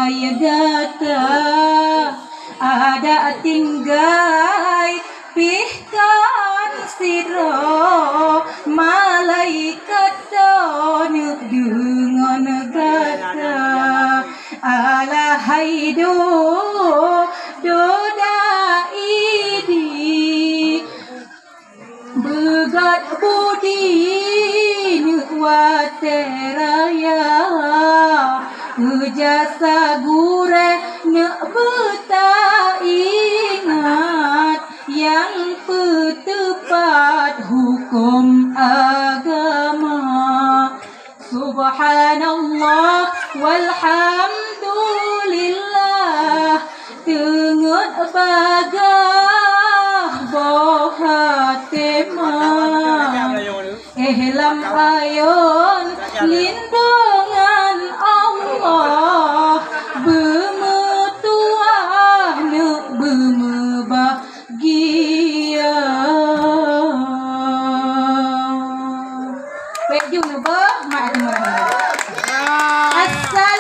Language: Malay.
ya gata ada tinggai pihkan siro malaikat donuk dengan gata ala haidu doda idi begat budi wateraya jasa gure nak beta ingat yang tepat hukum agama. Subhanallah walhamdulillah tengut bagah bohatemah ehlam ayon lindungan Allah bemetuah nuk bemebahagia. Wek jumpa mak. Assalamualaikum.